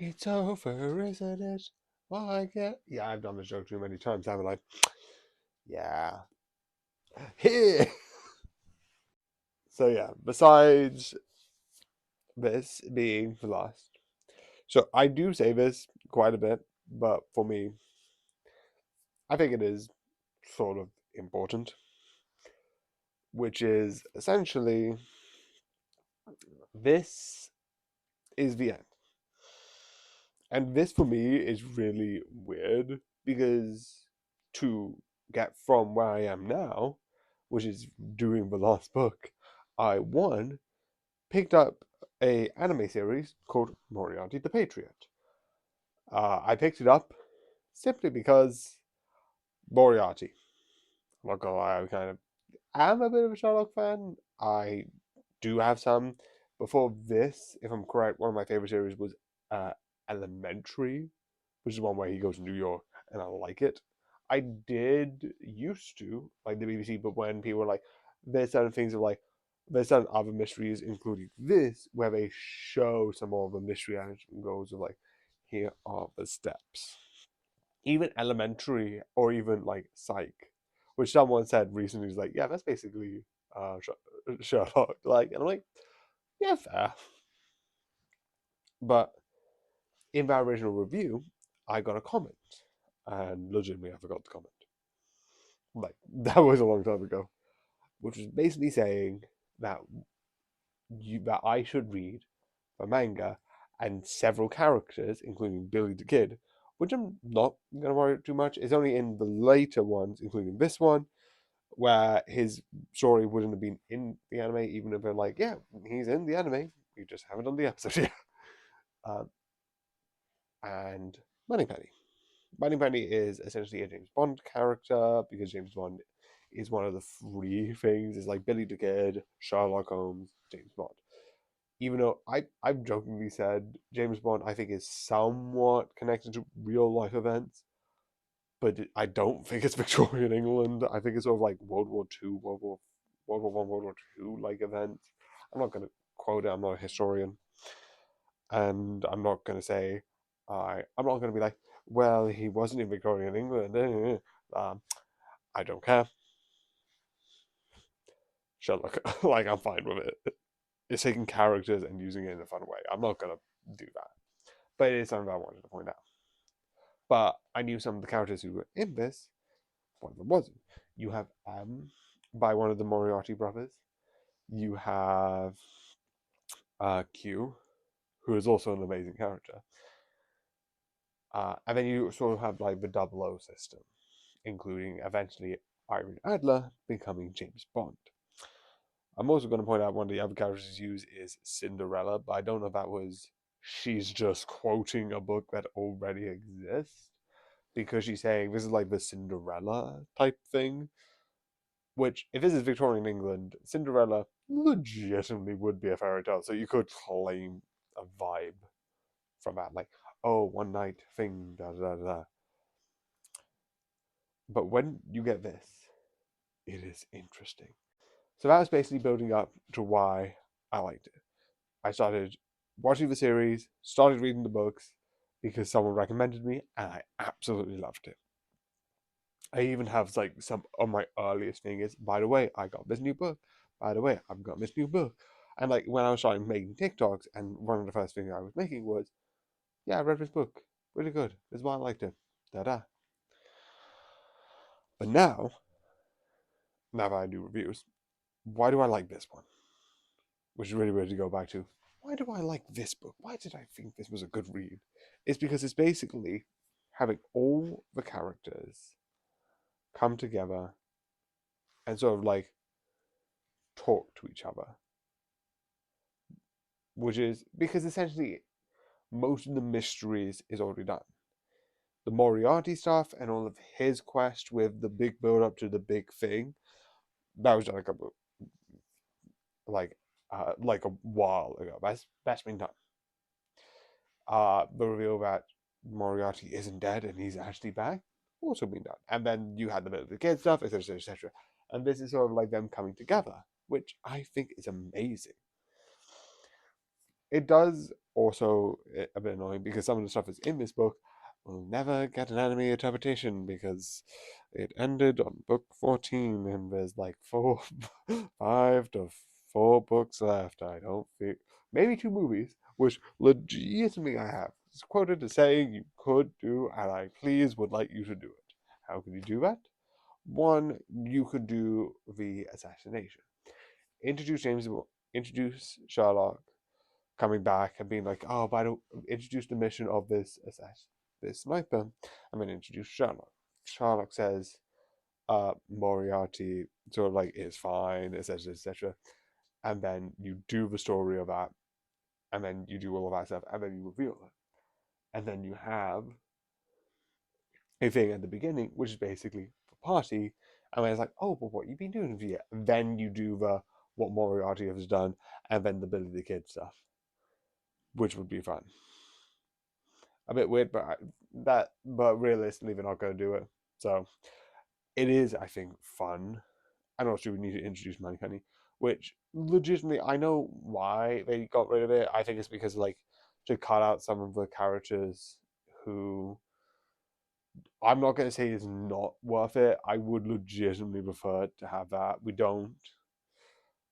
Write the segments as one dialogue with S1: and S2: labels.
S1: It's over, isn't it? Why can't... Yeah, I've done this joke too many times, haven't I? Yeah. Here! So yeah, besides this being the last. So I do say this quite a bit, but for me, I think it is sort of important, which is essentially this is the end. And this for me is really weird because to get from where I am now, which is doing the last book, I one picked up a anime series called Moriarty the Patriot. I picked it up simply because Moriarty. I'm not gonna lie, I kind of am a bit of a Sherlock fan. I do have some. Before this, if I'm correct, one of my favorite series was uh, Elementary, which is one where he goes to New York, and I like it. I did used to like the BBC, but when people were like, there's certain things of like, there's certain other mysteries, including this, where they show some more of the mystery and goes of like, here are the steps. Even Elementary or even like Psych, which someone said recently was like, yeah, that's basically Sherlock. Like, and I'm like, yeah, fair. But in that original review, I got a comment, and legitimately, I forgot to comment. Like that was a long time ago, which was basically saying that that I should read a manga and several characters, including Billy the Kid, which I'm not gonna worry too much. It's only in the later ones, including this one, where his story wouldn't have been in the anime, even if they're like, yeah, he's in the anime, we just haven't done the episode yet. Um, and Moneypenny. Moneypenny is essentially a James Bond character because James Bond is one of the three things. It's like Billy the Kid, Sherlock Holmes, James Bond. Even though I've jokingly said James Bond, I think is somewhat connected to real life events, but I don't think it's Victorian England. I think it's sort of like World War Two, World War One, World War Two like events. I'm not going to quote it. I'm not a historian, and I'm not going to say I'm not going to be like, well, he wasn't in Victorian England. I don't care. Sherlock, like I'm fine with it. It's taking characters and using it in a fun way. I'm not going to do that, but it is something I wanted to point out. But I knew some of the characters who were in this. One of them wasn't. You have by one of the Moriarty brothers. You have Q, who is also an amazing character. And then you sort of have like the double O system, including eventually Irene Adler becoming James Bond. I'm also going to point out one of the other characters used is Cinderella, but I don't know if that was she's just quoting a book that already exists because she's saying this is like the Cinderella type thing. Which, if this is Victorian England, Cinderella legitimately would be a fairy tale. So you could claim a vibe from that, like, oh, one night thing, da da da. But when you get this, it is interesting. So that was basically building up to why I liked it. I started watching the series, started reading the books because someone recommended me, and I absolutely loved it. I even have like some of my earliest things. By the way, I got this new book. By the way, I've got this new book. And like when I was starting making TikToks, and one of the first things I was making was, yeah, I read this book. Really good. This is why I liked it. Da da. But now that I do reviews, why do I like this one? Which is really weird to go back to. Why do I like this book? Why did I think this was a good read? It's because it's basically having all the characters come together and sort of like talk to each other, which is because essentially most of the mysteries is already done. The Moriarty stuff and all of his quest with the big build up to the big thing, that was done a couple like a while ago. That's been done. The reveal that Moriarty isn't dead and he's actually back, also been done. And then you had the bit of the kid stuff, etc., etc. And this is sort of like them coming together, which I think is amazing. it does also a bit annoying because some of the stuff that's in this book will never get an anime interpretation because it ended on book 14 and there's like 5 to 4 books left. I don't think maybe 2 movies, which legitimately I have. It's quoted as saying you could do, and I please would like you to do it. How could you do that? One, you could do the assassination. Introduce James, introduce Sherlock coming back and being like, oh, by the introduce the mission of this sniper, and then introduce Sherlock. Sherlock says, Moriarty sort of like is fine, etc., etc. And then you do the story of that, and then you do all of that stuff, and then you reveal it. And then you have a thing at the beginning, which is basically the party, and then it's like, oh, but what you been doing for you? And then you do the what Moriarty has done, and then the Billy the Kid stuff, which would be fun. A bit weird, but but realistically, they're not going to do it. So it is, I think, fun. And also, we need to introduce Moneypenny, which legitimately, I know why they got rid of it. I think it's because like to cut out some of the characters who I'm not going to say is not worth it. I would legitimately prefer to have that. We don't.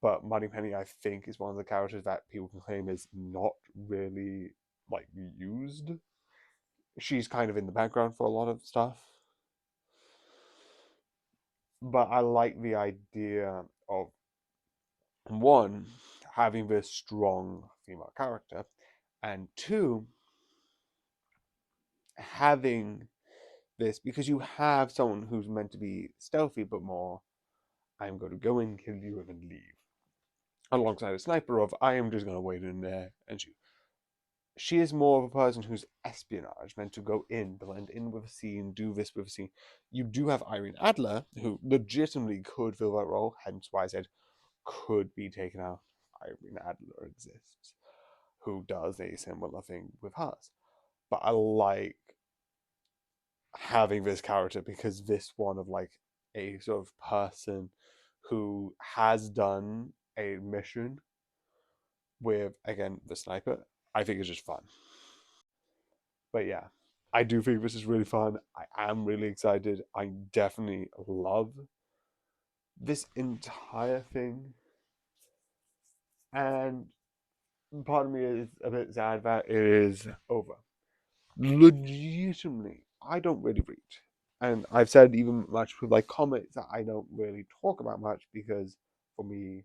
S1: But Moneypenny, I think, is one of the characters that people can claim is not really like used. She's kind of in the background for a lot of stuff. But I like the idea of one, having this strong female character, and two, having this because you have someone who's meant to be stealthy but more, I'm going to go in, kill you, and then leave. Alongside a sniper of, I am just going to wait in there and shoot. She is more of a person who's espionage, meant to go in, blend in with a scene, do this with a scene. You do have Irene Adler, who legitimately could fill that role, hence why I said could be taken out. Irene Adler exists, who does a similar thing with hers. But I like having this character because this one of like a sort of person who has done a mission with again the sniper, I think is just fun. But yeah, I do think this is really fun. I am really excited. I definitely love this entire thing. And part of me is a bit sad that it is over. Legitimately, I don't really read. And I've said even much with like comics that I don't really talk about much because for me,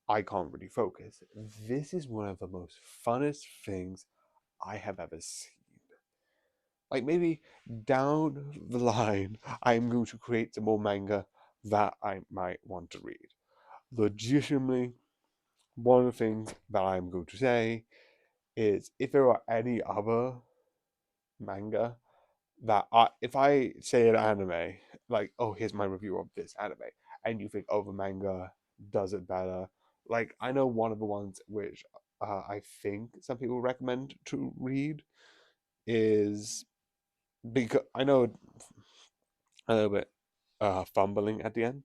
S1: I can't really focus. This is one of the most funnest things I have ever seen. Like maybe down the line, I'm going to create some more manga that I might want to read. Legitimately, one of the things that I'm going to say is if there are any other manga that if I say an anime, like, oh, here's my review of this anime, and you think, oh, the manga does it better. Like, I know one of the ones which I think some people recommend to read is because I know a little bit fumbling at the end,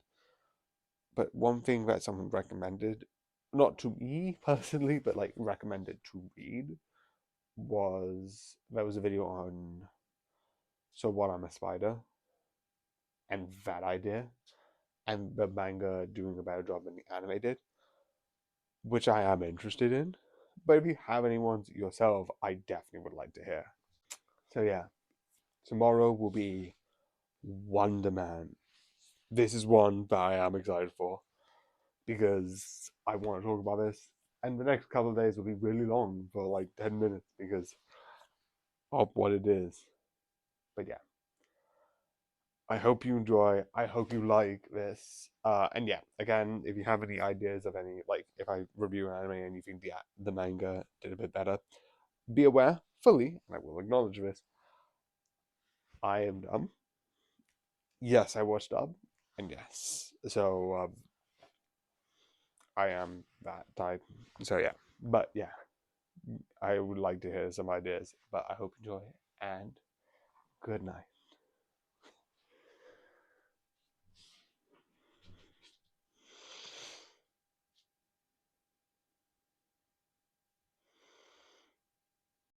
S1: but one thing that someone recommended, not to me personally, but like recommended to read, was there was a video on So What I'm a Spider and that idea and the manga doing a better job than the anime did, which I am interested in. But if you have any ones yourself, I definitely would like to hear. So yeah, tomorrow will be Wonder Man. This is one that I am excited for because I want to talk about this. And the next couple of days will be really long for like 10 minutes because of what it is. But yeah, I hope you enjoy. I hope you like this. And yeah, again, if you have any ideas of any, like if I review an anime and you think the manga did a bit better, be aware fully, and I will acknowledge this. I am dumb. Yes, I watched dub, and yes, so I am that type. So yeah, but yeah, I would like to hear some ideas. But I hope you enjoy, and good night.